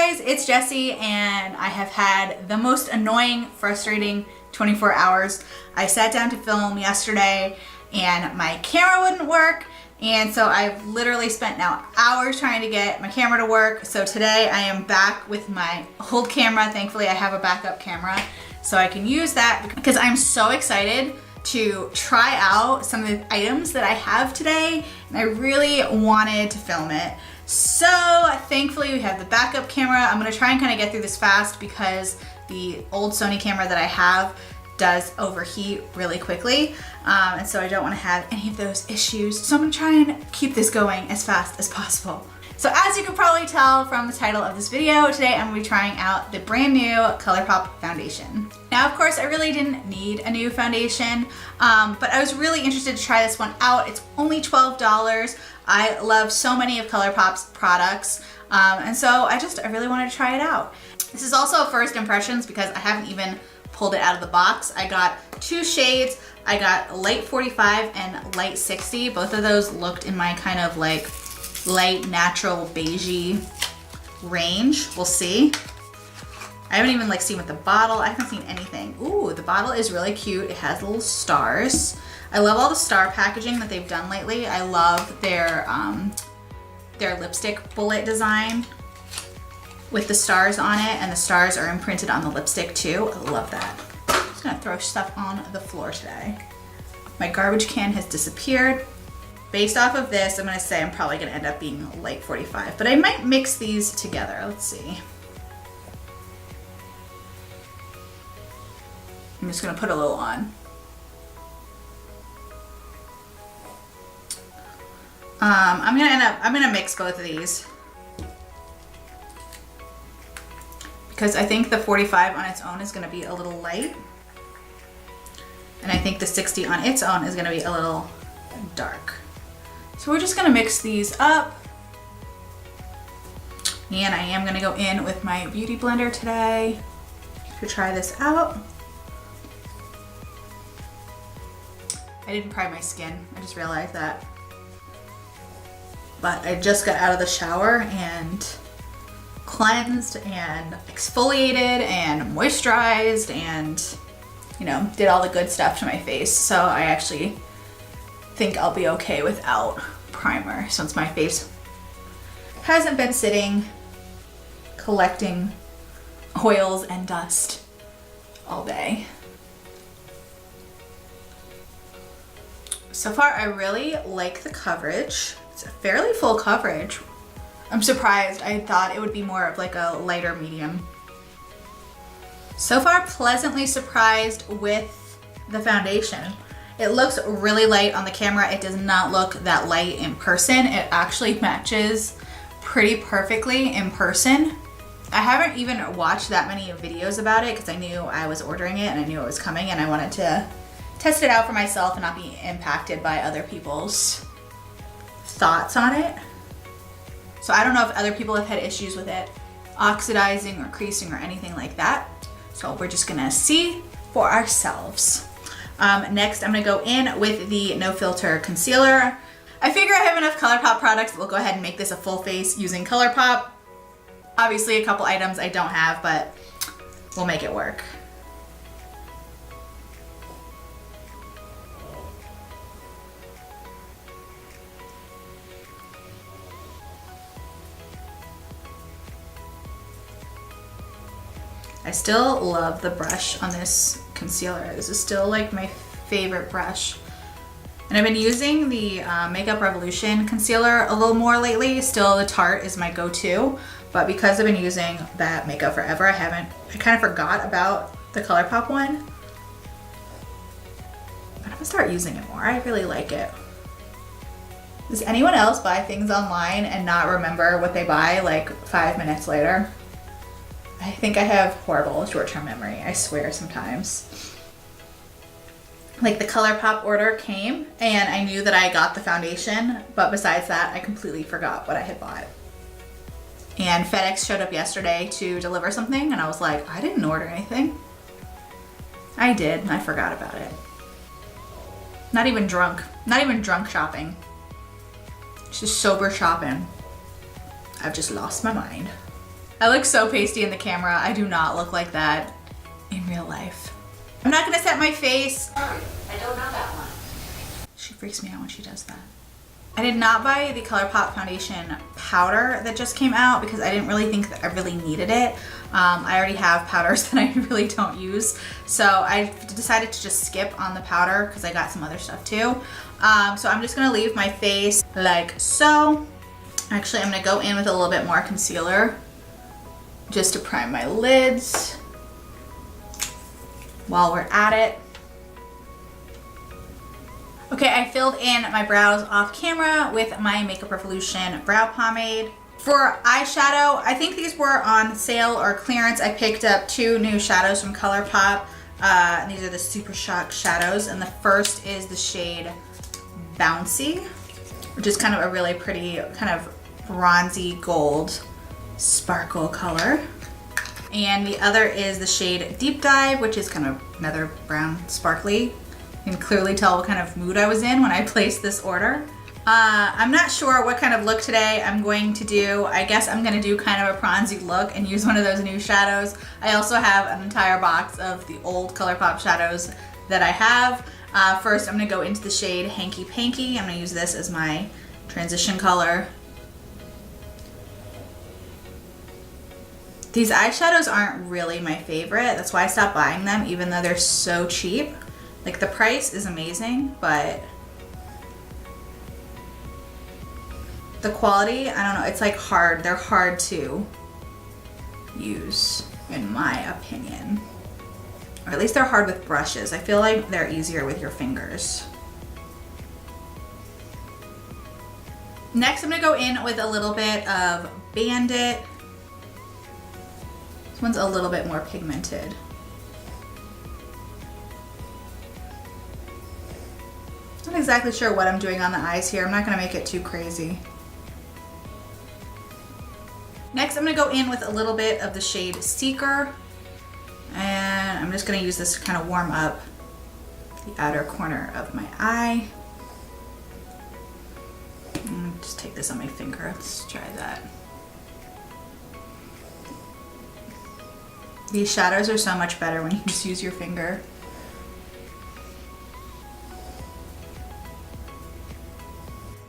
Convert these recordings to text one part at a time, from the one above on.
guys, it's Jessie, and I have had the most annoying, frustrating 24 hours. I sat down to film yesterday and my camera wouldn't work, and so I've literally spent now hours trying to get my camera to work. So today I am back with my old camera. Thankfully I have a backup camera so I can use that because I'm so excited to try out some of the items that I have today, and I really wanted to film it. So thankfully we have the backup camera. I'm gonna try and kind of get through this fast because the old Sony camera that I have does overheat really quickly. And so I don't wanna have any of those issues. So I'm gonna try and keep this going as fast as possible. So as you can probably tell from the title of this video, today I'm gonna be trying out the brand new ColourPop foundation. Now, of course, I really didn't need a new foundation, but I was really interested to try this one out. It's only $12. I love so many of ColourPop's products, and so I really wanted to try it out. This is also first impressions because I haven't even pulled it out of the box. I got two shades. I got light 45 and light 60. Both of those looked in my kind of like light natural beigey range. We'll see. I haven't even like seen with the bottle. I haven't seen anything. Ooh, the bottle is really cute. It has little stars. I love all the star packaging that they've done lately. I love their lipstick bullet design with the stars on it, and the stars are imprinted on the lipstick too. I love that. I'm just gonna throw stuff on the floor today. My garbage can has disappeared. Based off of this, I'm gonna say I'm probably gonna end up being light 45, but I might mix these together. Let's see. I'm just gonna put a little on. I'm gonna mix both of these because I think the 45 on its own is gonna be a little light, and I think the 60 on its own is gonna be a little dark. So we're just gonna mix these up, and I am gonna go in with my beauty blender today to try this out. I didn't prime my skin, I just realized that. But I just got out of the shower and cleansed and exfoliated and moisturized and, you know, did all the good stuff to my face. So I actually think I'll be okay without primer since my face hasn't been sitting collecting oils and dust all day. So far I really like the coverage. It's a fairly full coverage. I'm surprised. I thought it would be more of like a lighter medium. So far pleasantly surprised with the foundation. It looks really light on the camera. It does not look that light in person. It actually matches pretty perfectly in person. I haven't even watched that many videos about it because I knew I was ordering it and I knew it was coming, and I wanted to test it out for myself and not be impacted by other people's thoughts on it. So I don't know if other people have had issues with it oxidizing or creasing or anything like that. So we're just gonna see for ourselves. Next, I'm gonna go in with the No Filter Concealer. I figure I have enough ColourPop products. We'll go ahead and make this a full face using ColourPop. Obviously a couple items I don't have, but we'll make it work. I still love the brush on this concealer. This is still like my favorite brush. And I've been using the Makeup Revolution concealer a little more lately. Still the Tarte is my go-to, but because I've been using that Makeup Forever, I kind of forgot about the ColourPop one. But I'm gonna start using it more. I really like it. Does anyone else buy things online and not remember what they buy like 5 minutes later? I think I have horrible short-term memory, I swear sometimes. Like the ColourPop order came and I knew that I got the foundation, but besides that, I completely forgot what I had bought. And FedEx showed up yesterday to deliver something and I was like, I didn't order anything. I did, and I forgot about it. Not even drunk shopping. Just sober shopping. I've just lost my mind. I look so pasty in the camera. I do not look like that in real life. I'm not gonna set my face. I don't know that one. She freaks me out when she does that. I did not buy the ColourPop foundation powder that just came out because I didn't really think that I really needed it. I already have powders that I really don't use. So I decided to just skip on the powder because I got some other stuff too. So I'm just gonna leave my face like so. Actually, I'm gonna go in with a little bit more concealer just to prime my lids while we're at it. Okay, I filled in my brows off camera with my Makeup Revolution brow pomade. For eyeshadow, I think these were on sale or clearance. I picked up 2 new shadows from ColourPop. And these are the Super Shock shadows. And the first is the shade Bouncy, which is kind of a really pretty kind of bronzy gold sparkle color. And the other is the shade Deep Dive, which is kind of another brown sparkly. You can clearly tell what kind of mood I was in when I placed this order. I'm not sure what kind of look today I'm going to do. I guess I'm gonna do kind of a bronzy look and use one of those new shadows. I also have an entire box of the old ColourPop shadows that I have. First, I'm gonna go into the shade Hanky Panky. I'm gonna use this as my transition color. These eyeshadows aren't really my favorite. That's why I stopped buying them, even though they're so cheap. Like, the price is amazing, but the quality, I don't know, it's like hard. They're hard to use, in my opinion. Or at least they're hard with brushes. I feel like they're easier with your fingers. Next, I'm gonna go in with a little bit of Bandit. This one's a little bit more pigmented. Not exactly sure what I'm doing on the eyes here. I'm not gonna make it too crazy. Next, I'm gonna go in with a little bit of the shade Seeker. And I'm just gonna use this to kind of warm up the outer corner of my eye. Just take this on my finger. Let's try that. These shadows are so much better when you just use your finger.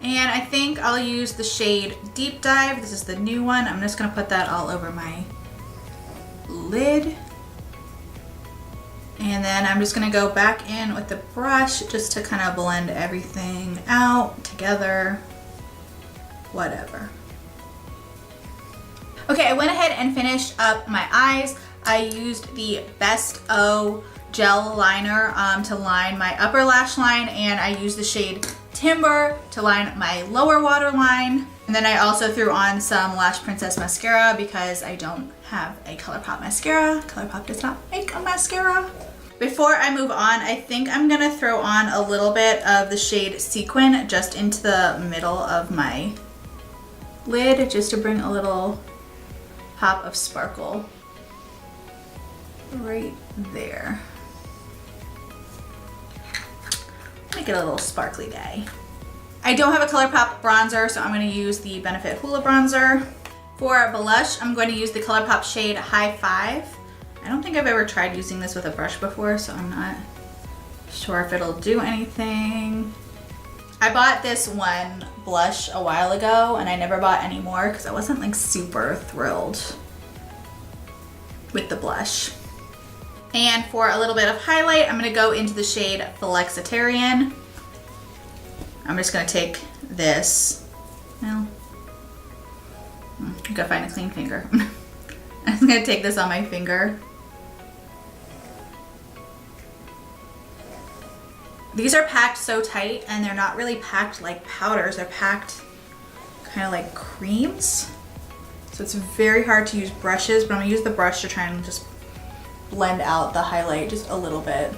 And I think I'll use the shade Deep Dive. This is the new one. I'm just gonna put that all over my lid. And then I'm just gonna go back in with the brush just to kind of blend everything out together, whatever. Okay, I went ahead and finished up my eyes. I used the Best O gel liner to line my upper lash line, and I used the shade Timber to line my lower waterline. And then I also threw on some Lash Princess mascara because I don't have a ColourPop mascara. ColourPop does not make a mascara. Before I move on, I think I'm gonna throw on a little bit of the shade Sequin just into the middle of my lid, just to bring a little pop of sparkle right there. Make it a little sparkly day. I don't have a ColourPop bronzer, so I'm going to use the Benefit Hoola bronzer. For blush, I'm going to use the ColourPop shade High Five. I don't think I've ever tried using this with a brush before, so I'm not sure if it'll do anything. I bought this one blush a while ago, and I never bought any more because I wasn't like super thrilled with the blush. And for a little bit of highlight, I'm gonna go into the shade Flexitarian. I'm just gonna take this, I gotta find a clean finger. I'm just gonna take this on my finger. These are packed so tight, and they're not really packed like powders, they're packed kind of like creams. So it's very hard to use brushes, but I'm gonna use the brush to try and just blend out the highlight just a little bit.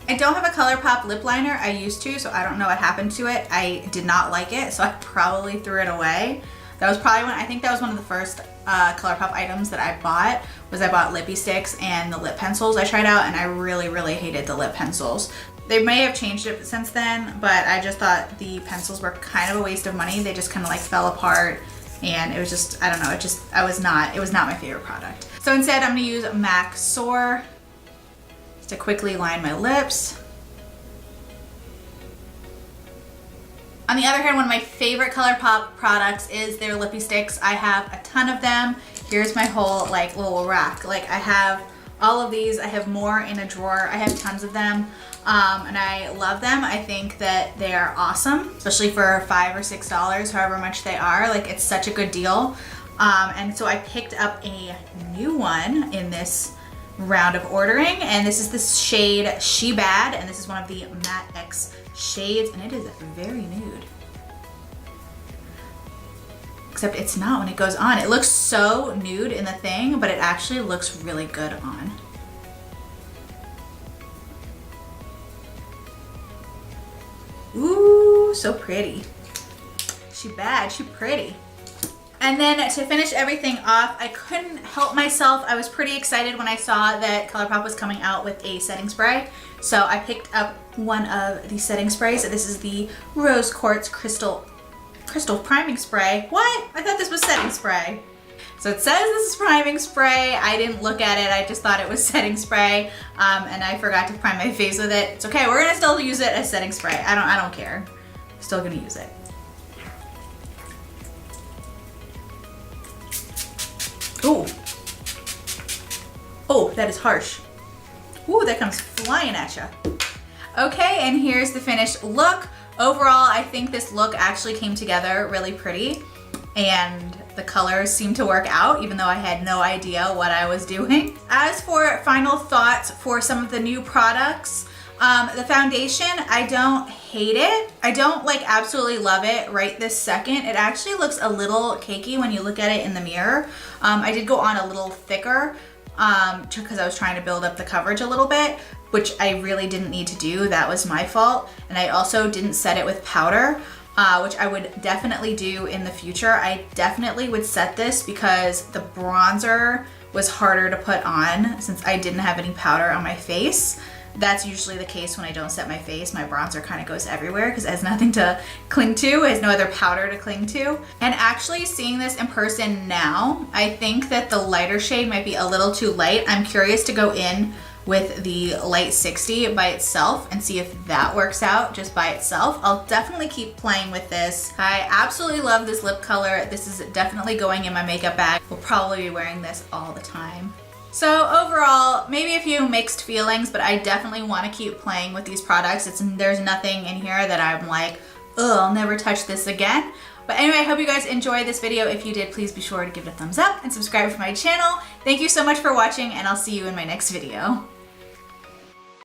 I don't have a ColourPop lip liner. I used to, so I don't know what happened to it. I did not like it, so I probably threw it away. That was probably when, I think that was one of the first ColourPop items that I bought, was I bought Lippie sticks and the lip pencils I tried out, and I really, really hated the lip pencils. They may have changed it since then, but I just thought the pencils were kind of a waste of money. They just kind of like fell apart and it was just, I don't know, it was not my favorite product. So instead I'm gonna use MAC Soar just to quickly line my lips. On the other hand, one of my favorite ColourPop products is their Lippie sticks. I have a ton of them. Here's my whole like little rack. Like I have all of these. I have more in a drawer. I have tons of them, and I love them. I think that they are awesome, especially for $5 or $6, however much they are. Like it's such a good deal. And so I picked up a new one in this round of ordering, and this is the shade She Bad, and this is one of the Matte X shades, and it is very nude. Except it's not when it goes on. It looks so nude in the thing, but it actually looks really good on. Ooh, so pretty. She bad, she pretty. And then to finish everything off, I couldn't help myself. I was pretty excited when I saw that ColourPop was coming out with a setting spray. So I picked up one of the setting sprays. This is the Rose Quartz Crystal Priming Spray. What? I thought this was setting spray. So it says this is priming spray. I didn't look at it. I just thought it was setting spray, and I forgot to prime my face with it. It's okay. We're gonna still use it as setting spray. I don't care. Still gonna use it. Ooh. Oh, that is harsh. Ooh, that comes flying at you. Okay, and here's the finished look. Overall, I think this look actually came together really pretty, and the colors seem to work out, even though I had no idea what I was doing. As for final thoughts for some of the new products, the foundation, I don't hate it. I don't like absolutely love it right this second. It actually looks a little cakey when you look at it in the mirror. I did go on a little thicker because I was trying to build up the coverage a little bit, which I really didn't need to do. That was my fault. And I also didn't set it with powder, which I would definitely do in the future. I definitely would set this because the bronzer was harder to put on since I didn't have any powder on my face. That's usually the case when I don't set my face. My bronzer kind of goes everywhere because it has nothing to cling to. It has no other powder to cling to. And actually seeing this in person now, I think that the lighter shade might be a little too light. I'm curious to go in with the light 60 by itself and see if that works out just by itself. I'll definitely keep playing with this. I absolutely love this lip color. This is definitely going in my makeup bag. We'll probably be wearing this all the time. So overall, maybe a few mixed feelings, but I definitely want to keep playing with these products. There's nothing in here that I'm like, oh, I'll never touch this again. But anyway, I hope you guys enjoyed this video. If you did, please be sure to give it a thumbs up and subscribe to my channel. Thank you so much for watching, and I'll see you in my next video.